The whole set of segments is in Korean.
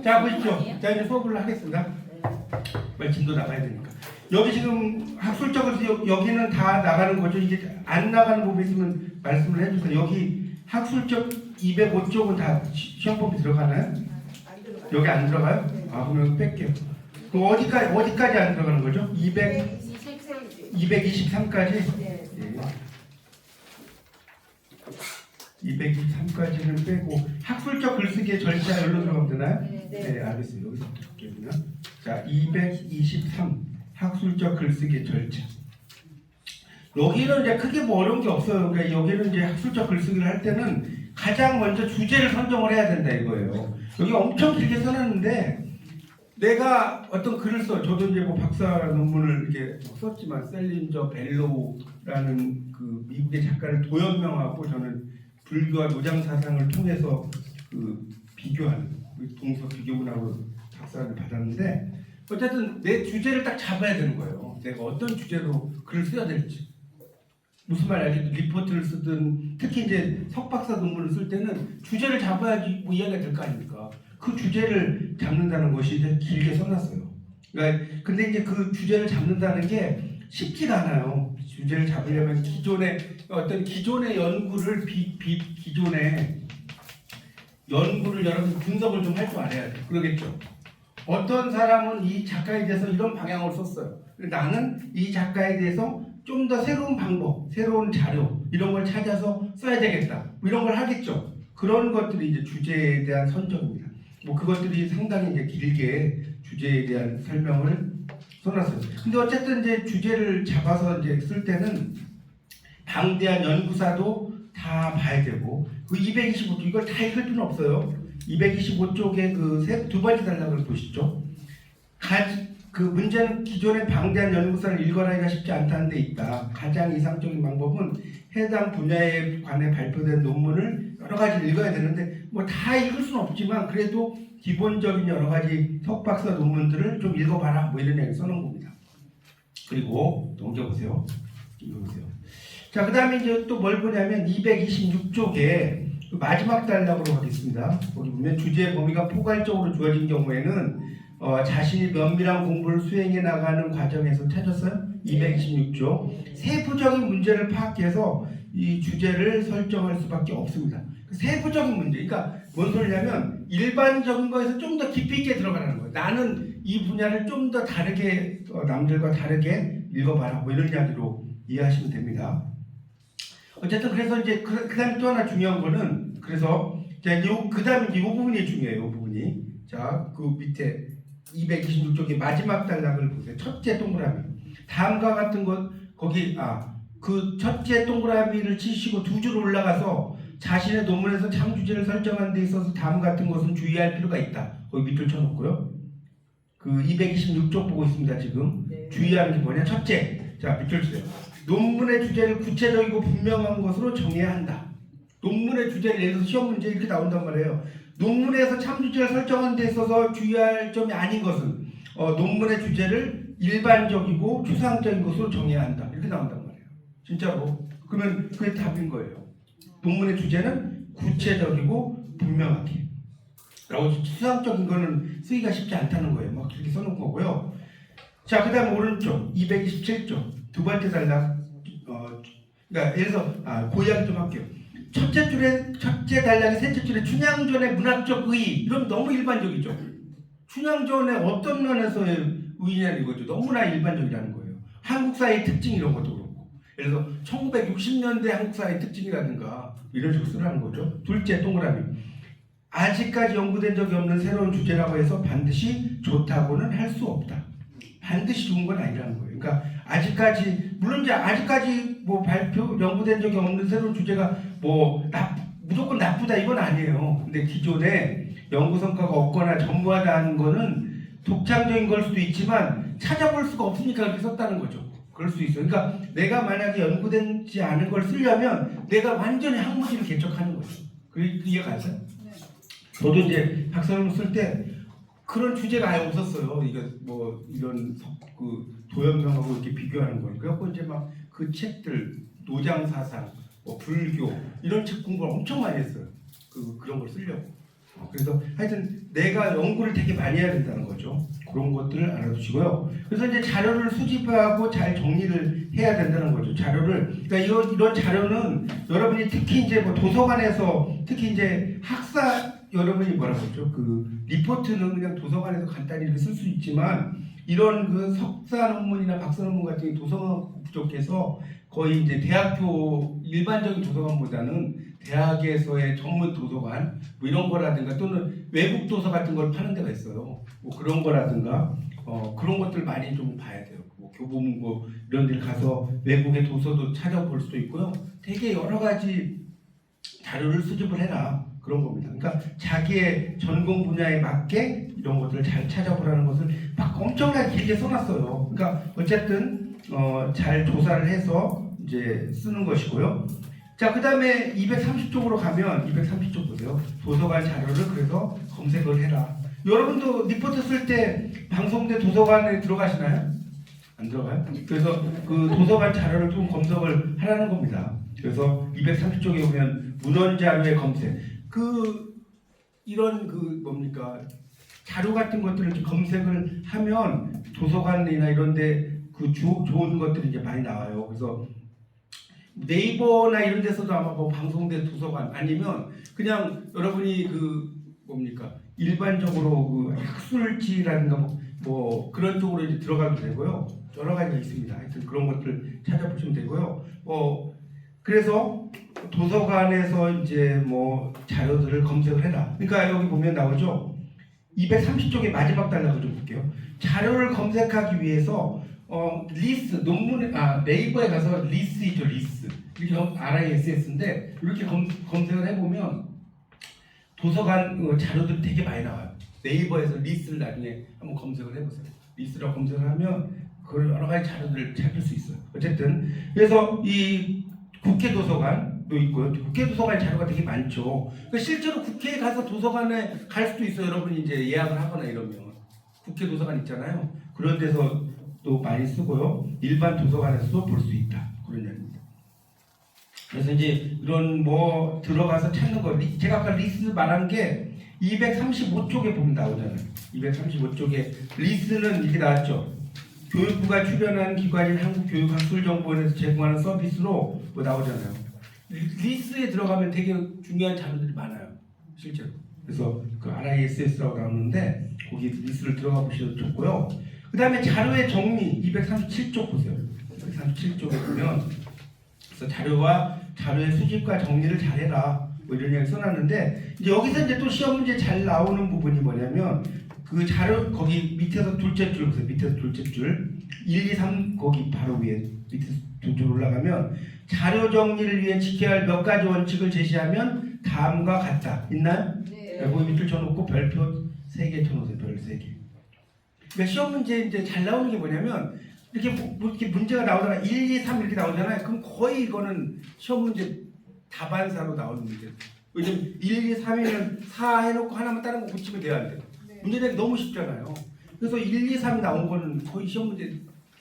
자 보십시오. 자 이제 수업을 하겠습니다. 빨리 진도 나가야 되니까. 여기 지금 학술적으로 여기는 다 나가는 거죠. 이게 안 나가는 부분이 있으면 말씀을 해주세요. 여기 학술적 205쪽은 다 시험법이 들어가나요? 여기 안 들어가요? 아 그러면 뺄게요. 그럼 어디까지 안 들어가는 거죠? 223까지? 네. 223까지는 빼고 학술적 글쓰기의 절차 열로 들어가면 되나요? 네. 알겠습니다. 여기서 볼게요. 자, 223 학술적 글쓰기의 절차. 여기는 이제 크게 뭐 어려운 게 없어요. 그러니까 여기는 이제 학술적 글쓰기를 할 때는 가장 먼저 주제를 선정을 해야 된다 이거예요. 여기 엄청 길게 써놨는데 내가 어떤 글을 써. 저도 이제 뭐 박사 논문을 이렇게 썼지만 셀린저 벨로우라는 그 미국의 작가를 도연명하고 저는 불교와 노장 사상을 통해서 그 비교하는 동서 비교문학으로 박사를 받았는데 어쨌든 내 주제를 딱 잡아야 되는 거예요. 내가 어떤 주제로 글을 써야 될지. 무슨 말 알지? 리포트를 쓰든 특히 이제 석박사 논문을 쓸 때는 주제를 잡아야지 뭐 이야기가 될 거 아닙니까? 그 주제를 잡는다는 것이 이제 길게 써놨어요. 그러니까 근데 이제 그 주제를 잡는다는 게 쉽지가 않아요. 주제를 잡으려면 기존의 연구를 기존의 연구를 여러분 분석을 좀 할 줄 알아야 돼요. 그러겠죠. 어떤 사람은 이 작가에 대해서 이런 방향을 썼어요. 나는 이 작가에 대해서 좀 더 새로운 방법, 새로운 자료 이런 걸 찾아서 써야 되겠다. 뭐 이런 걸 하겠죠. 그런 것들이 이제 주제에 대한 선정입니다. 뭐 그것들이 상당히 이제 길게 주제에 대한 설명을 써놨어요. 근데 어쨌든 이제 주제를 잡아서 이제 쓸 때는 방대한 연구사도 다 봐야 되고 그 225쪽 이걸 다 읽을 필요는 없어요. 225쪽에 그 두 번째 단락을 보시죠. 그 문제는 기존의 방대한 연구사를 읽어나기가 쉽지 않다는 데 있다. 가장 이상적인 방법은 해당 분야에 관해 발표된 논문을 여러 가지 읽어야 되는데 뭐 다 읽을 수는 없지만 그래도 기본적인 여러 가지 석박사 논문들을 좀 읽어봐라 뭐 이런 얘기 써놓은 겁니다. 그리고 넘겨보세요. 읽어보세요. 자, 그 다음에 이제 또 뭘 보냐면 226쪽에 마지막 단락으로 가겠습니다. 거기 보면 주제 범위가 포괄적으로 주어진 경우에는 자신이 면밀한 공부를 수행해 나가는 과정에서 찾았어요. 226조 세부적인 문제를 파악해서 이 주제를 설정할 수밖에 없습니다. 세부적인 문제, 그러니까 뭔 소리냐면 일반적인 거에서 좀 더 깊이 있게 들어가는 거예요. 나는 이 분야를 좀 더 다르게 남들과 다르게 읽어봐라 뭐 이런 이야기로 이해하시면 됩니다. 어쨌든 그래서 이제 그 다음에 또 하나 중요한 거는 그래서 그 다음에 이 부분이 중요해요. 이 부분이 자 그 밑에 226쪽의 마지막 단락을 보세요. 첫째 동그라미. 다음과 같은 것 거기 그 첫째 동그라미를 치시고 두 줄 올라가서 자신의 논문에서 참 주제를 설정하는 데 있어서 다음 같은 것은 주의할 필요가 있다. 거기 밑줄 쳐놓고요. 그 226쪽 보고 있습니다. 지금 네. 주의하는 게 뭐냐? 첫째, 자 밑줄 치세요. 논문의 주제를 구체적이고 분명한 것으로 정해야 한다. 논문의 주제를 예를 들어서 시험 문제 이렇게 나온단 말이에요. 논문에서 참 주제를 설정하는 데 있어서 주의할 점이 아닌 것은 논문의 주제를 일반적이고 추상적인 것으로 정해야 한다. 이렇게 나온단 말이에요. 진짜로. 그러면 그게 답인 거예요. 논문의 주제는 구체적이고 분명하게. 라고 추상적인 거는 쓰기가 쉽지 않다는 거예요. 막 이렇게 써놓은 거고요. 자, 그 다음 오른쪽 227쪽 두 번째 단락. 그러니까 예를 들어서 그 이야기 좀 할게요. 첫째 단락의 셋째 줄에 춘향전의 문학적 의의 이러면 너무 일반적이죠. 춘향전의 어떤 면에서의 의의냐 이거죠. 너무나 일반적이라는 거예요. 한국사의 특징 이런 것도 그렇고 예를 들어서 1960년대 한국사의 특징이라든가 이런 식으로 쓰라는 거죠. 둘째 동그라미. 아직까지 연구된 적이 없는 새로운 주제라고 해서 반드시 좋다고는 할 수 없다. 반드시 좋은 건 아니라는 거예요. 그러니까 아직까지 물론 이제 아직까지 뭐 연구된 적이 없는 새로운 주제가 뭐 무조건 나쁘다 이건 아니에요. 근데 기존에 연구 성과가 없거나 전무하다는 거는 독창적인 걸 수도 있지만 찾아볼 수가 없으니까 그렇게 썼다는 거죠. 그럴 수 있어요. 그러니까 내가 만약에 연구되지 않은 걸 쓰려면 내가 완전히 학문지를 개척하는 거죠. 그 이해가 가세요? 네. 저도 이제 박사논문 쓸 때 그런 주제가 아예 없었어요. 이게 뭐 이런 그 도연명하고 이렇게 비교하는 거. 그래갖고 이제 막 그 책들 노장 사상, 뭐 불교 이런 책 공부를 엄청 많이 했어요. 그런 걸 쓰려고. 그래서 하여튼 내가 연구를 되게 많이 해야 된다는 거죠. 그런 것들을 알아두시고요. 그래서 이제 자료를 수집하고 잘 정리를 해야 된다는 거죠. 자료를 그러니까 이런 자료는 여러분이 특히 이제 뭐 도서관에서 특히 이제 학사 여러분이 뭐라고 했죠? 그 리포트는 그냥 도서관에서 간단히 쓸 수 있지만 이런 그 석사 논문이나 박사 논문 같은 게 도서관 부족해서 거의 이제 대학교 일반적인 도서관보다는 대학에서의 전문 도서관 뭐 이런 거라든가 또는 외국 도서 같은 걸 파는 데가 있어요. 뭐 그런 거라든가 그런 것들 많이 좀 봐야 돼요. 뭐 교보문고 이런 데 가서 외국의 도서도 찾아볼 수도 있고요. 되게 여러 가지 자료를 수집을 해라 그런 겁니다. 그러니까 자기의 전공 분야에 맞게 이런 것들을 잘 찾아보라는 것을 막 엄청나게 길게 써놨어요. 그러니까 어쨌든 잘 조사를 해서 이제 쓰는 것이고요. 자, 그 다음에 230쪽으로 가면 230쪽 보세요. 도서관 자료를 그래서 검색을 해라. 여러분도 리포트 쓸 때 방송대 도서관에 들어가시나요? 안 들어가요? 그래서 그 도서관 자료를 좀 검색을 하라는 겁니다. 그래서 230쪽에 보면 문헌 자료의 검색. 이런 뭡니까? 자료 같은 것들을 이렇게 검색을 하면 도서관이나 이런데 좋은 것들이 이제 많이 나와요. 그래서 네이버나 이런 데서도 아마 뭐 방송된 도서관 아니면 그냥 여러분이 뭡니까? 일반적으로 학술지라든가 뭐 그런 쪽으로 이제 들어가도 되고요. 여러 가지가 있습니다. 하여튼 그런 것들 찾아보시면 되고요. 그래서 도서관에서 이제 뭐 자료들을 검색을 해라. 그러니까 여기 보면 나오죠. 230쪽의 마지막 단락을 좀 볼게요. 자료를 검색하기 위해서 리스 네이버에 가서 리스이죠. 리스 이렇게 RISS인데 이렇게 검색을 해보면 도서관 자료들이 되게 많이 나와요. 네이버에서 리스를 나중에 한번 검색을 해보세요. 리스라고 검색을 하면 그 여러 가지 자료들을 찾을 수 있어요. 어쨌든 그래서 이 국회 도서관도 있고요. 국회 도서관 자료가 되게 많죠. 그러니까 실제로 국회에 가서 도서관에 갈 수도 있어요. 여러분이 이제 예약을 하거나 이러면 국회 도서관 있잖아요. 그런 데서 또 많이 쓰고요. 일반 도서관에서도 볼 수 있다. 그런 얘기입니다. 그래서 이제 이런 뭐 들어가서 찾는 거 제가 아까 리스 말한 게 235쪽에 보면 나오잖아요. 235쪽에 리스는 이렇게 나왔죠. 교육부가 출연하는 기관인 한국교육학술정보원에서 제공하는 서비스로 뭐 나오잖아요. 리스에 들어가면 되게 중요한 자료들이 많아요. 실제로. 그래서 그 RISS라고 나오는데 거기 리스를 들어가 보셔도 좋고요. 그 다음에 자료의 정리 237쪽 보세요. 237쪽에 보면 그래서 자료의 수집과 정리를 잘해라 뭐 이런 이야기 써놨는데 이제 여기서 이제 또 시험 문제 잘 나오는 부분이 뭐냐면 그 자료 거기 밑에서 둘째 줄 보세요. 밑에서 둘째 줄 1, 2, 3 거기 바로 위에 밑에서 두 줄 올라가면 자료 정리를 위해 지켜야 할 몇 가지 원칙을 제시하면 다음과 같다. 있나요? 네. 거기 밑줄 쳐놓고 별표 3개 쳐놓으세요. 별 3개. 그러니까 시험 문제 이제 잘 나오는 게 뭐냐면 이렇게 문제가 나오다가 1, 2, 3 이렇게 나오잖아요. 그럼 거의 이거는 시험 문제 답안사로 나오는 문제. 왜냐면 1, 2, 3이면 4 해놓고 하나만 다른 거 고치면 돼야 안 돼요. 문제는 너무 쉽잖아요. 그래서 1, 2, 3이 나온 거는 거의 시험 문제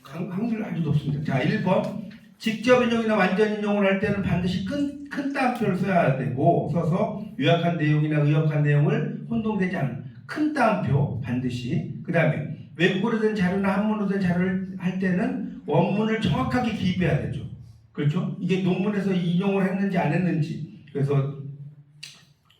확률 아주 높습니다. 자, 1번. 직접 인용이나 완전 인용을 할 때는 반드시 큰 따옴표를 써야 되고 써서 요약한 내용이나 의역한 내용을 혼동되지 않은 큰 따옴표 반드시. 그 다음에 외국어로 된 자료나 한문으로 된 자료를 할 때는 원문을 정확하게 기입해야 되죠. 그렇죠? 이게 논문에서 인용을 했는지 안 했는지. 그래서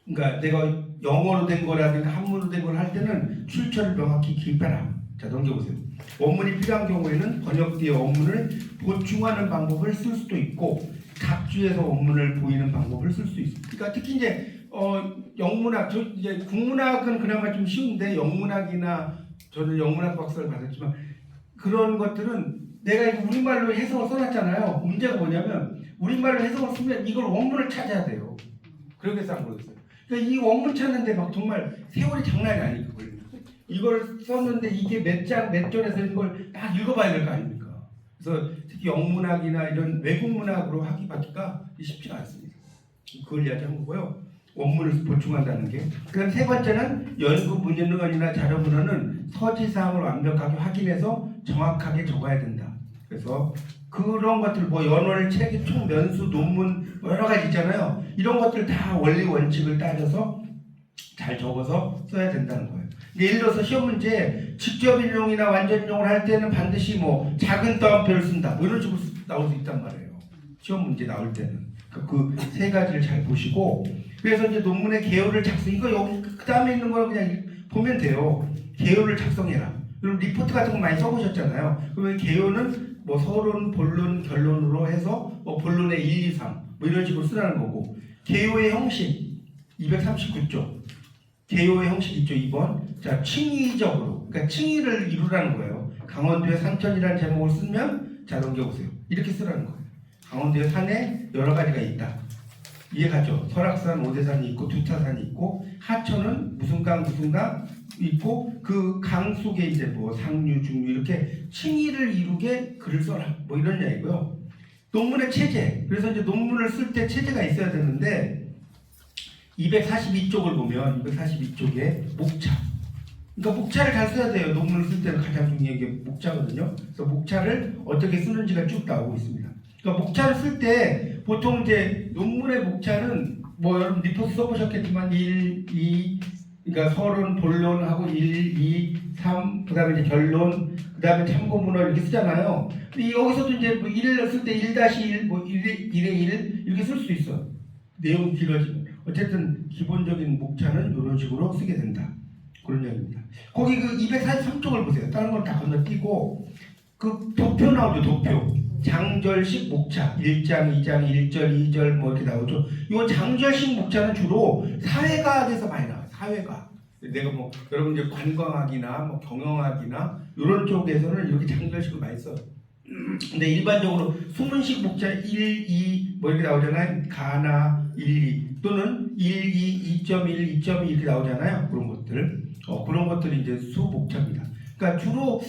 그러니까 내가 영어로 된 거라든가 한문으로 된 걸 할 때는 출처를 명확히 기입해라. 자, 넘겨보세요. 원문이 필요한 경우에는 번역 뒤에 원문을 보충하는 방법을 쓸 수도 있고 각주에서 원문을 보이는 방법을 쓸 수 있습니다. 그러니까 특히 이제 영문학, 이제 국문학은 그나마 좀 쉬운데 영문학이나 저는 영문학 박사를 받았지만 그런 것들은 내가 이거 우리말로 해석을 써놨잖아요. 문제가 뭐냐면 우리말로 해석을 쓰면 이걸 원문을 찾아야 돼요. 그렇게 싼 거였어요. 그러니까 이 원문 찾는데 막 정말 세월이 장난이 아니고 이걸 썼는데 이게 몇 절에서 이걸 딱 읽어봐야 될 거 아닙니까? 그래서 특히 영문학이나 이런 외국 문학으로 하기가 쉽지가 않습니다. 그걸 이야기한 거고요. 원문을 보충한다는 게. 그다음 세 번째는 연구 문헌이나 자료 문헌은 서지사항을 완벽하게 확인해서 정확하게 적어야 된다. 그래서 그런 것들 뭐 연월, 책, 총 면수, 논문 뭐 여러 가지 있잖아요. 이런 것들 다 원리 원칙을 따져서 잘 적어서 써야 된다는 거예요. 예를 들어서 시험 문제 직접 인용이나 완전 인용을 할 때는 반드시 뭐 작은 따옴표를 쓴다 뭐 이런 식으로 나올 수 있단 말이에요. 시험 문제 나올 때는 그 세 가지를 잘 보시고 그래서 이제 논문의 개요를 작성 이거 여기 그 다음에 있는 거 그냥 보면 돼요. 개요를 작성해라. 그리고 리포트 같은 거 많이 써보셨잖아요. 그러면 개요는 뭐 서론, 본론, 결론으로 해서 뭐 본론의 1, 2, 3 뭐 이런 식으로 쓰라는 거고 개요의 형식 239쪽 개요의 형식 있죠. 2번 자 칭의적으로 그러니까 칭의를 이루라는 거예요. 강원도의 산천이라는 제목을 쓰면 자 넘겨보세요. 이렇게 쓰라는 거예요. 강원도의 산에 여러 가지가 있다. 이해가죠? 설악산, 오대산이 있고 두타산이 있고 하천은 무슨 강 있고 그 강 속에 이제 뭐 상류, 중류 이렇게 칭의를 이루게 글을 써라. 뭐 이런 이야기고요. 논문의 체제. 그래서 이제 논문을 쓸 때 체제가 있어야 되는데 242쪽을 보면 242쪽에 목차. 그러니까 목차를 잘 써야 돼요. 논문을 쓸 때는 가장 중요한 게 목차거든요. 그래서 목차를 어떻게 쓰는지가 쭉 나오고 있습니다. 그러니까 목차를 쓸 때 보통 이제 논문의 목차는 뭐 여러분 리포트 써보셨겠지만 1, 2 그러니까 서론, 본론하고 1, 2, 3 그다음에 이제 결론 그다음에 참고문헌 이렇게 쓰잖아요. 근데 여기서도 이제 뭐 1을 쓸 때 1-1 뭐 1의 1 이렇게 쓸 수 있어. 내용이 길어지면 어쨌든 기본적인 목차는 이런 식으로 쓰게 된다. 그런 얘기입니다. 거기 그 243쪽을 보세요. 다른 건 다 건너뛰고 그 도표 나오죠. 도표. 장절식 목차 1장, 2장, 1절, 2절 뭐 이렇게 나오죠. 이 장절식 목차는 주로 사회과학에서 많이 나와요. 사회과학. 내가 뭐 여러분 이제 관광학이나 뭐 경영학이나 이런 쪽에서는 이렇게 장절식을 많이 써요. 근데 일반적으로 수문식 목차 1, 2 뭐 이렇게 나오잖아요. 가나 1, 2 또는 1, 2, 2.1, 2.2 이렇게 나오잖아요. 그런 것들. 그런 것들이 이제 수목차입니다. 그러니까 주로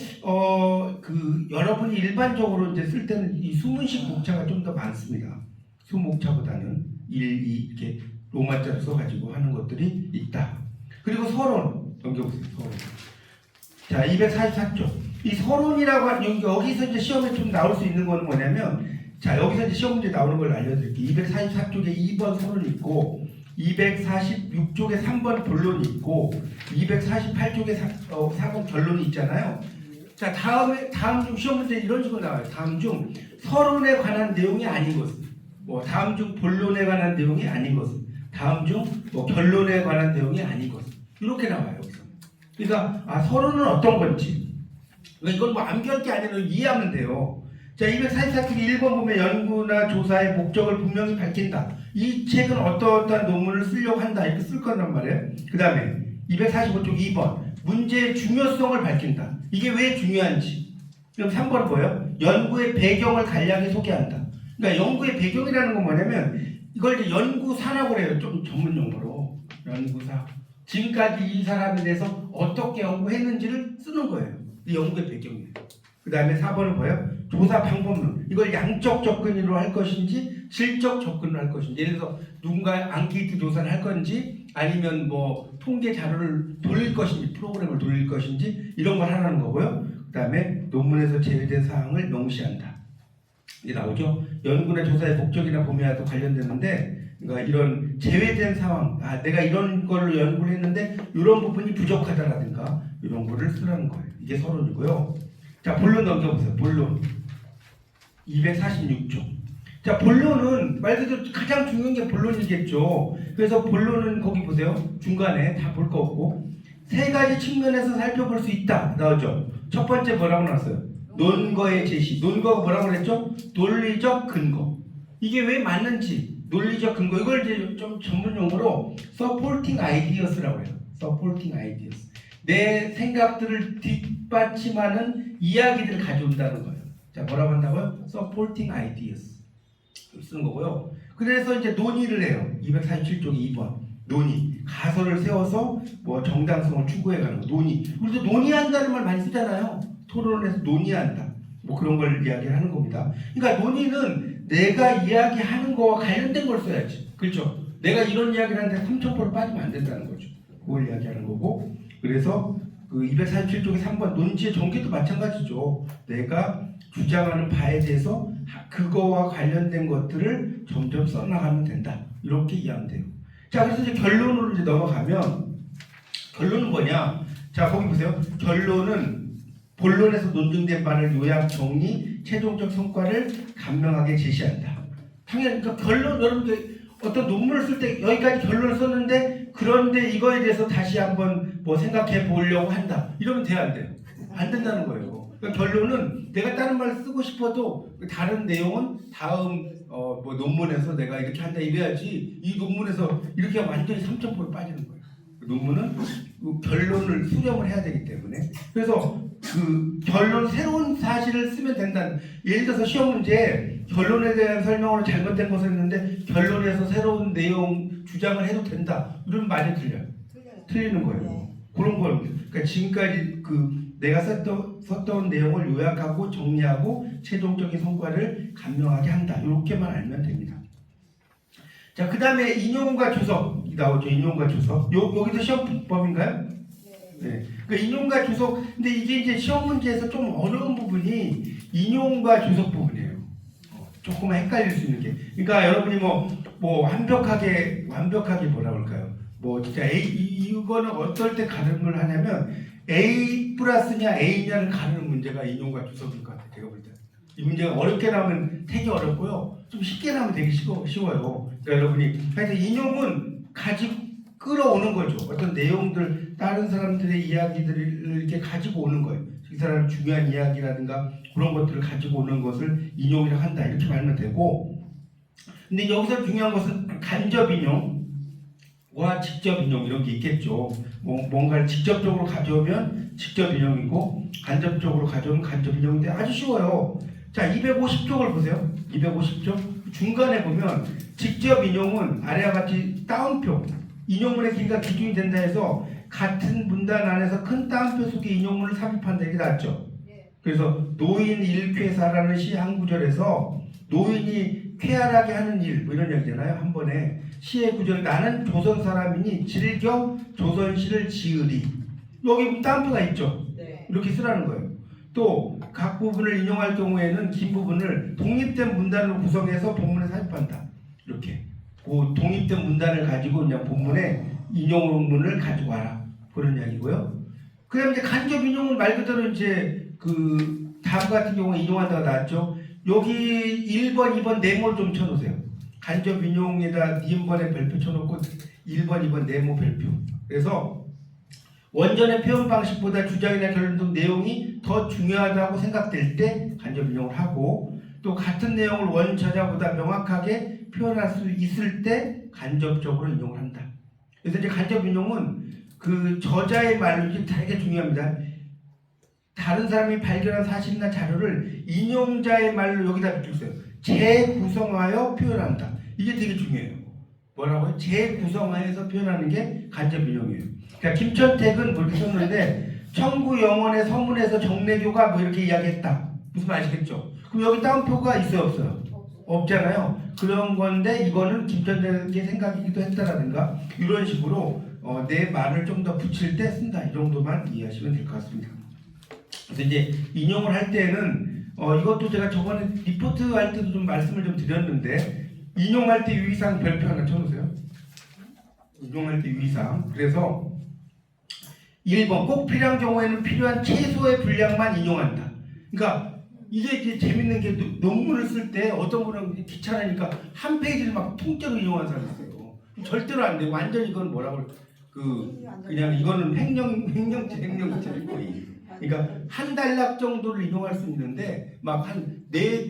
그 여러분이 일반적으로 이제 쓸 때는 이 수문식 목차가 좀 더 많습니다. 수목차보다는 1, 2 이렇게 로마자를 써가지고 하는 것들이 있다. 그리고 서론 넘겨보세요. 서론. 자 244쪽. 이 서론이라고 하는 여기서 이제 시험에 좀 나올 수 있는 건 뭐냐면 자 여기서 이제 시험 문제 나오는 걸 알려드릴게요. 244쪽에 2번 서론이 있고 246쪽에 3번 본론이 있고 248쪽에 4번 결론이 있잖아요. 자 다음 중 시험 문제 이런 식으로 나와요. 다음 중 서론에 관한 내용이 아닌 것은 뭐 다음 중 본론에 관한 내용이 아닌 것은 다음 중 뭐 결론에 관한 내용이 아닌 것은 이렇게 나와요. 여기서. 그러니까 서론은 어떤 건지 그러니까 이건 뭐 암기할 게 아니라 이해하면 돼요. 자 244쪽 1번 보면 연구나 조사의 목적을 분명히 밝힌다. 이 책은 어떠한 논문을 쓰려고 한다 이렇게 쓸 거란 말이에요. 그 다음에 245쪽 2번 문제의 중요성을 밝힌다. 이게 왜 중요한지. 그럼 3번 뭐예요? 연구의 배경을 간략히 소개한다. 그러니까 연구의 배경이라는 건 뭐냐면 이걸 이제 연구사라고 해요. 좀 전문 용어로 연구사. 지금까지 이 사람에 대해서 어떻게 연구했는지를 쓰는 거예요. 이 연구의 배경이에요. 그 다음에 4번은 뭐예요? 조사 방법론. 이걸 양적 접근으로 할 것인지 질적 접근으로 할 것인지. 예를 들어서 누군가 앙케이트 조사를 할 건지 아니면 뭐 통계 자료를 돌릴 것인지 프로그램을 돌릴 것인지 이런 걸 하라는 거고요. 그 다음에 논문에서 제외된 사항을 명시한다. 이게 나오죠. 연구나 조사의 목적이나 범위와도 관련되는데 그러니까 이런 제외된 상황, 내가 이런 걸로 연구를 했는데 이런 부분이 부족하다라든가 이런 거를 쓰라는 거예요. 이게 서론이고요. 자, 본론 넘겨보세요. 본론 246쪽. 자, 본론은 말 그대로 가장 중요한 게 본론이겠죠. 그래서 본론은 거기 보세요. 중간에 다 볼 거 없고 세 가지 측면에서 살펴볼 수 있다 나오죠. 첫 번째 뭐라고 나왔어요? 논거의 제시. 논거가 뭐라고 그랬죠? 논리적 근거. 이게 왜 맞는지 논리적 근거. 이걸 이제 좀 전문 용어로 supporting ideas라고 해요. supporting ideas. 내 생각들을 뒷받침하는 이야기들을 가져온다는 거예요. 자, 뭐라고 한다고요? supporting ideas 쓰는 거고요. 그래서 이제 논의를 해요. 247쪽에 2번 논의. 가설을 세워서 뭐 정당성을 추구해가는 거. 논의. 우리도 논의한다는 말 많이 쓰잖아요. 토론에서 논의한다. 뭐 그런 걸 이야기하는 겁니다. 그러니까 논의는 내가 이야기하는 거와 관련된 걸 써야지. 그렇죠? 내가 이런 이야기를 하는데 3,000%를 빠지면 안 된다는 거죠. 그걸 이야기하는 거고. 그래서 그 247쪽의 3번 논지의 전개도 마찬가지죠. 내가 주장하는 바에 대해서 그거와 관련된 것들을 점점 써나가면 된다. 이렇게 이해하면 돼요. 자, 그래서 이제 결론으로 이제 넘어가면 결론은 뭐냐? 자, 거기 보세요. 결론은 본론에서 논증된 바를 요약, 정리, 최종적 성과를 간명하게 제시한다. 당연히 그러니까 결론 여러분들 어떤 논문을 쓸 때 여기까지 결론을 썼는데 그런데 이거에 대해서 다시 한번 뭐 생각해 보려고 한다. 이러면 돼야 안 돼요? 안 된다는 거예요. 그러니까 결론은 내가 다른 말을 쓰고 싶어도 다른 내용은 다음 뭐 논문에서 내가 이렇게 한다 이래야지 이 논문에서 이렇게 하면 완전히 3,000% 빠지는 거예요. 논문은 그 결론을 수렴을 해야 되기 때문에 그래서 그 결론 새로운 사실을 쓰면 된다는 예를 들어서 시험 문제 결론에 대한 설명으로 잘못된 것을 했는데 결론에서 새로운 내용 주장을 해도 된다 이러면 많이 틀려요. 틀리는 거예요. 그런 걸 그러니까 지금까지 그 내가 썼던 내용을 요약하고 정리하고 최종적인 성과를 간명하게 한다 이렇게만 알면 됩니다. 자, 그 다음에 인용과 주석이 나오죠. 인용과 주석. 여기도 시험 문법인가요? 네. 그 인용과 주석. 근데 이게 이제 시험 문제에서 좀 어려운 부분이 인용과 주석 부분이에요. 조금 헷갈릴 수 있는 게. 그러니까 여러분이 뭐 완벽하게 뭐라 그럴까요? 뭐 진짜 이거는 어떨 때 가름을 하냐면 A 플러스냐 A냐를 가르는 문제가 인용과 주석일 것 같아요. 제가 볼 때. 이 문제가 어렵게 나오면 되게 어렵고요. 좀 쉽게 나오면 되게 쉬워요. 그러니까 여러분이 하여튼 인용은 가지고 끌어오는 거죠. 어떤 내용들, 다른 사람들의 이야기들을 이렇게 가지고 오는 거예요. 이 사람의 중요한 이야기라든가 그런 것들을 가지고 오는 것을 인용이라고 한다. 이렇게 말하면 되고. 근데 여기서 중요한 것은 간접 인용과 직접 인용 이런 게 있겠죠. 뭔가를 직접적으로 가져오면 직접 인용이고 간접적으로 가져오면 간접 인용인데 아주 쉬워요. 자, 250쪽을 보세요. 250쪽 중간에 보면 직접 인용은 아래와 같이 따옴표 인용문의 길이가 기준이 된다 해서 같은 문단 안에서 큰 따옴표 속에 인용문을 삽입한다 이게 낫죠. 그래서 노인 일쾌사라는 시 한 구절에서 노인이 쾌활하게 하는 일 뭐 이런 얘기잖아요. 한 번에 시의 구절 나는 조선 사람이니 즐겨 조선시를 지으리 여기 따옴표가 있죠. 이렇게 쓰라는 거예요. 또 각 부분을 인용할 경우에는 긴 부분을 독립된 문단으로 구성해서 본문에 삽입한다. 이렇게 그 독립된 문단을 가지고 그냥 본문에 인용문을 가지고 와라 그런 이야기고요. 그다음 이제 간접 인용은 말 그대로 이제 그 다음 같은 경우에 인용한다가 나왔죠. 여기 1번, 2번 네모 좀 쳐놓으세요. 간접 인용에다 니은번에 별표 쳐놓고 1번, 2번 네모 별표. 그래서 원전의 표현 방식보다 주장이나 결론 등 내용이 더 중요하다고 생각될 때 간접 인용을 하고 또 같은 내용을 원저자보다 명확하게 표현할 수 있을 때 간접적으로 인용을 한다. 그래서 이제 간접 인용은 그 저자의 말로 이게 되게 중요합니다. 다른 사람이 발견한 사실이나 자료를 인용자의 말로 여기다 붙였어요. 재구성하여 표현한다. 이게 되게 중요해요. 뭐라고요? 재구성하여서 표현하는 게 간접 인용이에요. 그러니까 김천택은 그렇게 썼는데 청구 영원의 서문에서 정례교가 뭐 이렇게 이야기했다. 무슨 말 아시겠죠? 그럼 여기 따옴표가 있어요, 없어요? 없잖아요. 그런 건데 이거는 김천택의 생각이기도 했다라든가 이런 식으로 내 말을 좀 더 붙일 때 쓴다. 이 정도만 이해하시면 될 것 같습니다. 그래서 이제 인용을 할 때는 이것도 제가 저번에 리포트 할 때도 좀 말씀을 좀 드렸는데 인용할 때 유의사항 별표 하나 쳐놓으세요. 인용할 때 유의사항. 그래서 1번 꼭 필요한 경우에는 필요한 최소의 분량만 인용한다. 그러니까 이게 이제 재밌는 게 논문을 쓸 때 어떤 분은 귀찮으니까 한 페이지를 막 통째로 인용하는 사람이 있어요. 절대로 안 돼. 완전 이건 뭐라고 그냥 이거는 횡령죄 거의. 그러니까 한 단락 정도를 인용할 수 있는데 막 한 네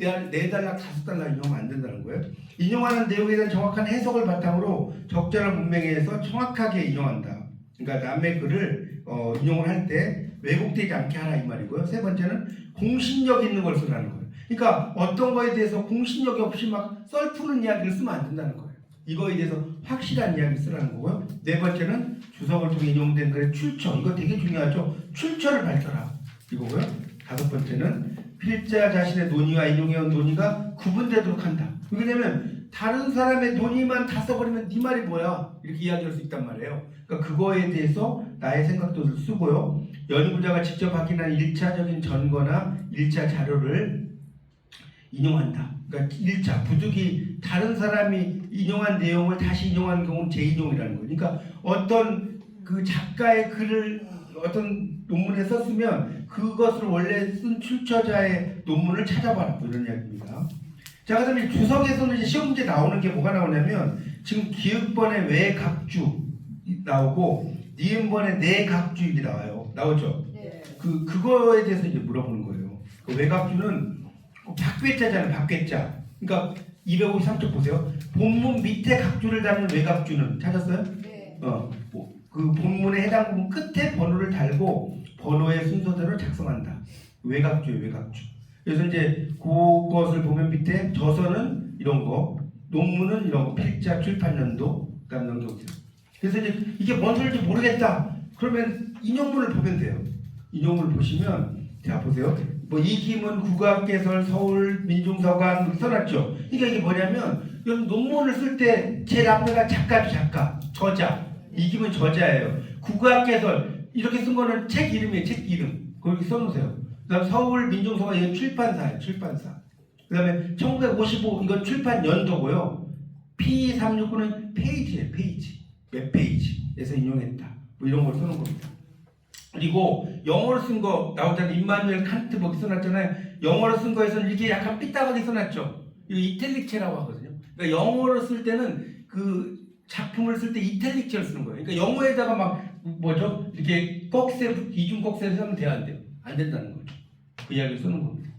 단락, 5단락 인용하면 안 된다는 거예요. 인용하는 내용에 대한 정확한 해석을 바탕으로 적절한 문맥에서 정확하게 인용한다. 그러니까 남의 글을 인용을 할 때 왜곡되지 않게 하라 이 말이고요. 세 번째는 공신력 있는 걸 쓰라는 거예요. 그러니까 어떤 거에 대해서 공신력이 없이 막 썰푸는 이야기를 쓰면 안 된다는 거예요. 이거에 대해서 확실한 이야기를 쓰라는 거고요. 네 번째는 주석을 통해 인용된 글의 출처. 이거 되게 중요하죠. 출처를 밝혀라. 이거고요. 다섯 번째는 필자 자신의 논의와 인용해온 논의가 구분되도록 한다. 왜냐면 다른 사람의 논의만 다 써버리면 네 말이 뭐야? 이렇게 이야기할 수 있단 말이에요. 그러니까 그거에 대해서 나의 생각도 쓰고요. 연구자가 직접 확인한 1차적인 전거나 1차 자료를 인용한다. 그러니까 1차 부득이 다른 사람이 인용한 내용을 다시 인용하는 경우는 재인용이라는 거예요. 그러니까 어떤 그 작가의 글을 어떤 논문에 썼으면 그것을 원래 쓴 출처자의 논문을 찾아봐라, 뭐 이런 이야기입니다. 자, 그다음에 주석에서는 이제 시험 문제 나오는 게 뭐가 나오냐면 지금 기읍번에 외각주 나오고 니은번에 내각주 이게 나오죠. 네. 그거에 대해서 이제 물어보는 거예요. 그 외각주는 박괴자잖아요, 박괴자. 그러니까 253쪽 보세요. 본문 밑에 각주를 담는 외각주는 찾았어요? 네. 그 본문의 해당 부분 끝에 번호를 달고 번호의 순서대로 작성한다. 외각주예요, 외각주. 그래서 이제 그것을 보면 밑에 저서는 이런 거, 논문은 이런 거, 필자, 출판연도, 그다음 넘겨보세요. 그래서 이제 이게 뭔 소리인지 모르겠다. 그러면 인용문을 보면 돼요. 인용문을 보시면 자 보세요. 뭐 이김은 국악개설 서울 민중서관 이렇게 써놨죠. 그러니까 이게 뭐냐면 여러분 논문을 쓸 때 제일 앞에가 작가죠, 작가, 저자. 이김은 저자예요. 국악개설 이렇게 쓴 거는 책 이름이에요, 책 이름. 거기 써놓으세요. 그다음 서울 민중서관 이건 출판사예요, 출판사. 그다음에 1955 이건 출판 연도고요. P369는 페이지예요, 페이지. 몇 페이지에서 인용했다. 뭐 이런 걸 써놓은 겁니다. 그리고 영어로 쓴 거 나오잖아요. 임마누엘 칸트 뭐 써놨잖아요. 영어로 쓴 거에서는 이게 약간 삐딱하게 써놨죠. 이거 이탈릭체라고 하거든요. 그러니까 영어로 쓸 때는 그 작품을 쓸 때 이탈릭체를 쓰는 거예요. 그러니까 영어에다가 막 뭐죠? 이렇게 꺽쇠 이중 꺽쇠를 쓰면 돼야 안 돼요. 안 된다는 거죠. 그 이야기를 쓰는 겁니다.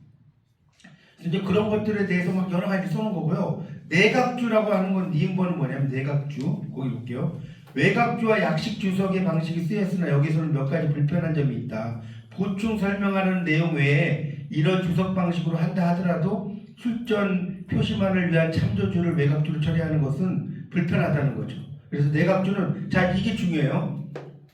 이제 그런 것들에 대해서 막 여러 가지 써놓은 거고요. 내각주라고 하는 건 니은번은 뭐냐면 내각주. 거기 볼게요. 외각주와 약식 주석의 방식이 쓰였으나 여기서는 몇 가지 불편한 점이 있다. 보충 설명하는 내용 외에 이런 주석 방식으로 한다 하더라도 출전 표시만을 위한 참조줄을 외각주로 처리하는 것은 불편하다는 거죠. 그래서 내각주는 자 이게 중요해요.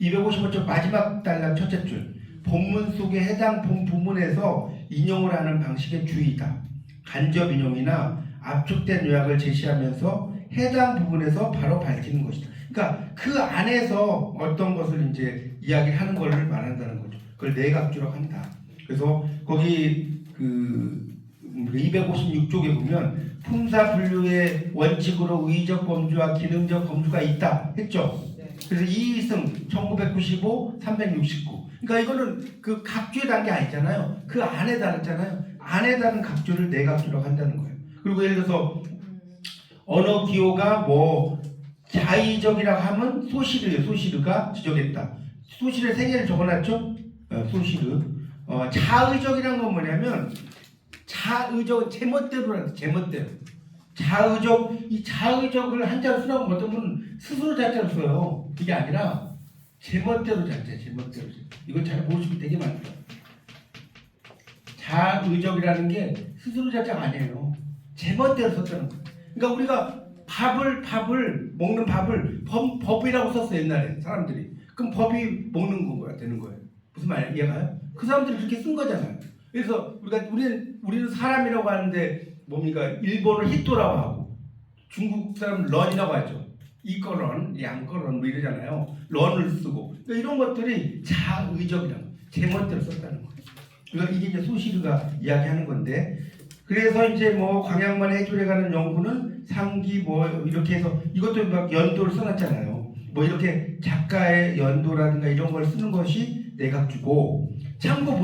255쪽 마지막 단락 첫째 줄. 본문 속에 해당 본 부문에서 인용을 하는 방식의 주의다. 간접 인용이나 압축된 요약을 제시하면서 해당 부분에서 바로 밝히는 것이다. 그러니까 그 안에서 어떤 것을 이제 이야기하는 것을 말한다는 거죠. 그걸 내각주라고 한다. 그래서 거기 그 256쪽에 보면 품사 분류의 원칙으로 의적 범주와 기능적 범주가 있다 했죠. 그래서 이의승 1995, 369. 그러니까 이거는 그 각주에 단계 아니잖아요. 그 안에 달았잖아요. 안에 다른 각주를 내각주라고 한다는 거예요. 그리고 예를 들어서 언어 기호가 뭐 자의적이라고 하면 소시르예요. 소시르가 지적했다. 소시르 세 개를 적어놨죠. 소시르. 자의적이라는 건 뭐냐면 자의적 제멋대로라는 제멋대로. 자의적 이 자의적을 한자로 쓰라고 어떤 분은 스스로 자자로 써요. 이게 아니라 제멋대로 자자, 제멋대로. 이건 잘 모르시면 되게 많아요. 자의적이라는 게 스스로 자자가 아니에요. 제멋대로 썼다는 거예요. 그러니까 우리가 밥을 먹는 밥을 법이라고 썼어요 옛날에 사람들이. 그럼 법이 먹는 거야 되는 거예요. 무슨 말 이해가요? 그 사람들이 그렇게 쓴 거잖아요. 그래서 우리는 사람이라고 하는데 뭡니까? 일본을 히토라고 하고 중국 사람은 런이라고 하죠. 이거런, 양거런 뭐 이러잖아요. 런을 쓰고 그러니까 이런 것들이 자의적이라는 거예요. 제멋대로 썼다는 거예요. 그러니까 이게 이제 소시르가 이야기하는 건데. 그래서 이제 뭐 광양만 해조에 가는 연구는 상기 뭐 이렇게 해서 이것도 막 연도를 써놨잖아요. 뭐 이렇게 작가의 연도라든가 이런 걸 쓰는 것이 내각주고 참고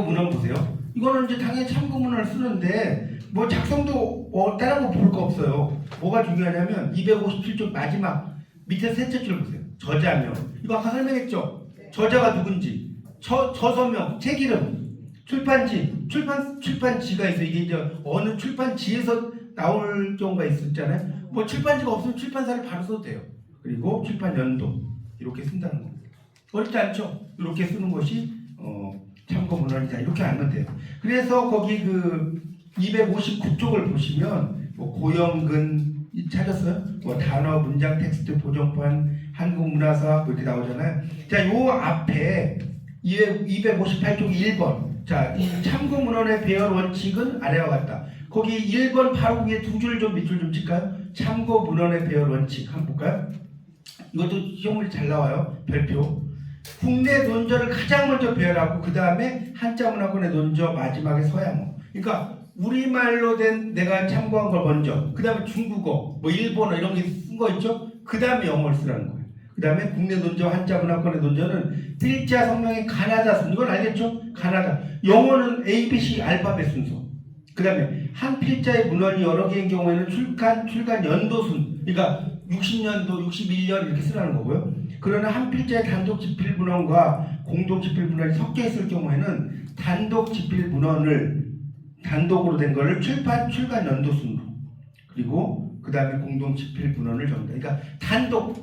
문헌 보세요. 이거는 이제 당연히 참고 문헌을 쓰는데 뭐 작성도 다른 거 볼 거 없어요. 뭐가 중요하냐면 257쪽 마지막 밑에 셋째 줄 보세요. 저자명. 이거 아까 설명했죠. 저자가 누군지, 저서명, 책 이름. 출판지가 있어요. 이게 이제 어느 출판지에서 나올 경우가 있었잖아요. 뭐 출판지가 없으면 출판사를 바로 써도 돼요. 그리고 출판 연도 이렇게 쓴다는 겁니다. 어렵지 않죠? 이렇게 쓰는 것이 참고 문헌이다. 이렇게 알면 돼요. 그래서 거기 그 259쪽을 보시면 뭐 고영근 찾았어요? 뭐 단어, 문장, 텍스트, 보정판, 한국문화사 뭐 이렇게 나오잖아요. 자, 요 앞에 258쪽 1번. 자, 이 참고 문헌의 배열 원칙은 아래와 같다. 거기 1번 바로 위에 두 줄 좀 밑줄 좀 칠까요? 참고 문헌의 배열 원칙 한번 볼까요? 이것도 시험을 잘 나와요. 별표. 국내 논저를 가장 먼저 배열하고 그 다음에 한자 문화권의 논저 마지막에 서양어. 그러니까 우리말로 된 내가 참고한 걸 먼저, 그 다음에 중국어, 뭐 일본어 이런 게 쓴 거 있죠? 그 다음에 영어를 쓰라는 거예요. 그 다음에 국내 논저, 한자 문화권의 논저는 필자 성명의 가나다 순, 이건 알겠죠? 가나다. 영어는 ABC 알파벳 순서. 그 다음에 한 필자의 문헌이 여러 개인 경우에는 출간 연도 순, 그러니까 60년도, 61년 이렇게 쓰라는 거고요. 그러나 한 필자의 단독 집필 문헌과 공동 집필 문헌이 섞여 있을 경우에는 단독 집필 문헌을 단독으로 된 거를 출간 연도 순으로, 그리고 그 다음에 공동 집필 문헌을 적는다. 그러니까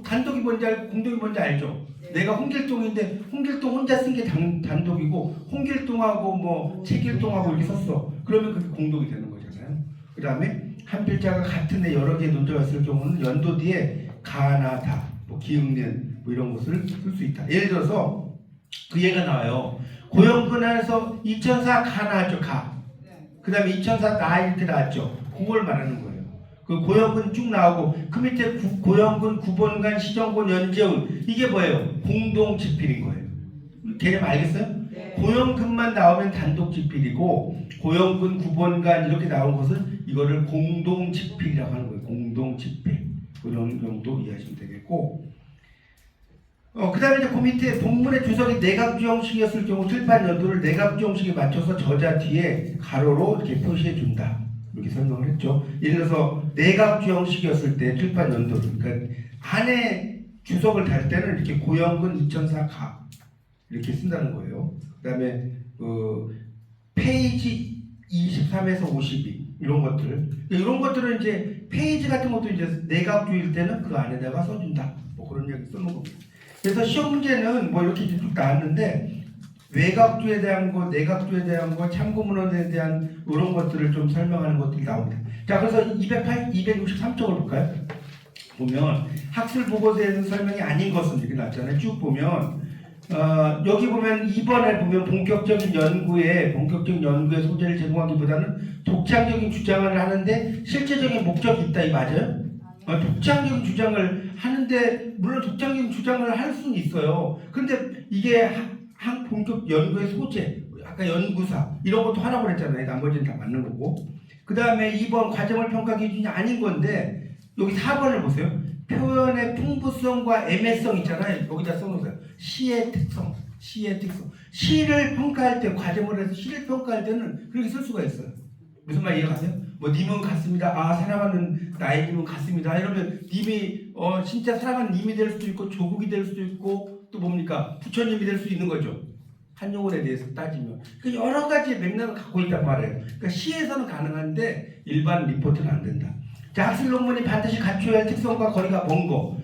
단독이 뭔지 알고 공동이 뭔지 알죠? 네. 내가 홍길동인데 홍길동 혼자 쓴 게 단독이고 홍길동하고 뭐 책길동하고 이렇게 썼어. 그러면 그게 공동이 되는 거잖아요. 그 다음에 한 필자가 같은 애 여러 개의 논조가 있을 경우는 연도 뒤에 가나 다, 뭐 기응년 뭐 이런 것을 쓸 수 있다. 예를 들어서 그 예가 나와요. 고영근 안에서 2004 가 나왔죠. 가. 그 다음에 2004 나 이렇게 나왔죠. 그걸 말하는 거예요. 그 고영근 쭉 나오고 그 밑에 고영근, 구본관, 시정곤, 연재훈 이게 뭐예요? 공동 집필인 거예요. 개념 알겠어요? 네. 고영근만 나오면 단독 집필이고 고영근, 구본관 이렇게 나온 것은 이거를 공동 집필이라고 하는 거예요. 공동 집필. 그런 정도 이해하시면 되겠고, 그 다음에 이제 그 밑에 본문의 주석이 내각주 형식이었을 경우 출판 연도를 내각주 형식에 맞춰서 저자 뒤에 가로로 이렇게 표시해 준다. 이렇게 설명을 했죠. 예를 들어서 내각주 형식이었을 때 출판 연도를, 그러니까 안에 주석을 달 때는 이렇게 고영근 2004 가 이렇게 쓴다는 거예요. 그 다음에 페이지 23에서 52 이런 것들, 이런 것들은 이제 페이지 같은 것도 이제 내각주일 때는 그 안에다가 써준다. 뭐 그런 이야기 쓰는 겁니다. 그래서 시험 문제는 뭐 이렇게 쭉 나왔는데 외각주에 대한 거, 내각주에 대한 거, 참고문헌에 대한 이런 것들을 좀 설명하는 것들이 나옵니다. 자, 그래서 263쪽을 볼까요? 보면 학술 보고서에는 설명이 아닌 것은 이렇게 나왔잖아요. 쭉 보면 여기 보면 2번에 보면 본격적인 연구에 소재를 제공하기보다는 독창적인 주장을 하는데 실제적인 목적이 있다. 이 맞아요? 독창적인 주장을 하는데 물론 독창적인 주장을 할 수는 있어요. 근데 이게 한 본격 연구의 소재, 아까 연구사 이런 것도 하라고 그랬잖아요. 나머지는 다 맞는 거고. 그 다음에 2번 과정을 평가 기준이 아닌 건데 여기 4번을 보세요. 표현의 풍부성과 애매성 있잖아요. 여기다 써놓으세요. 시의 특성. 시를 평가할 때, 과정을 해서 시를 평가할 때는 그렇게 쓸 수가 있어요. 무슨 말 이해가세요? 뭐 님은 같습니다. 아, 사랑하는 나이님은 같습니다. 이러면 님이 진짜 사랑하는 님이 될 수도 있고 조국이 될 수도 있고 또 뭡니까? 부처님이 될 수 있는 거죠. 한 용어에 대해서 따지면. 그러니까 여러 가지의 맥락을 갖고 있단 말이에요. 그러니까 시에서는 가능한데 일반 리포트는 안 된다. 자, 학술 논문이 반드시 갖춰야 할 특성과 거리가 먼 거.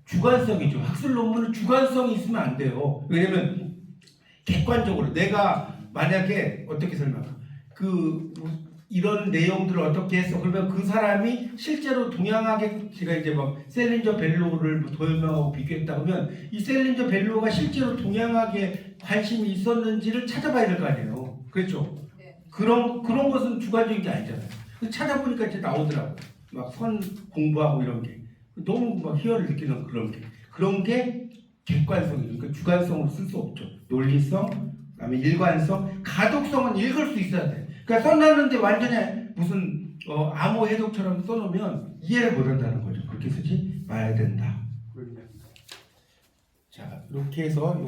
주관성이죠. 학술 논문은 주관성이 있으면 안 돼요. 왜냐면 객관적으로 내가 만약에 어떻게 설명할까? 이런 내용들을 어떻게 했어? 그러면 그 사람이 실제로 동양학에 제가 이제 막 셀린저 벨로우를 도형하고 비교했다 그러면 이 셀린저 벨로우가 실제로 동양학에 관심이 있었는지를 찾아봐야 될 거 아니에요. 그렇죠? 네. 그런 것은 주관적인 게 아니잖아요. 찾아보니까 이제 나오더라고. 막 선 공부하고 이런 게 너무 막 희열을 느끼는 그런 게 객관성이죠. 그러니까 주관성으로 쓸 수 없죠. 논리성, 그다음에 일관성, 가독성은 읽을 수 있어야 돼. 그러니까 써놨는데 완전히 무슨 암호 해독처럼 써놓으면 이해를 못한다는 거죠. 그렇게 쓰지 말아야 된다. 자, 이렇게 해서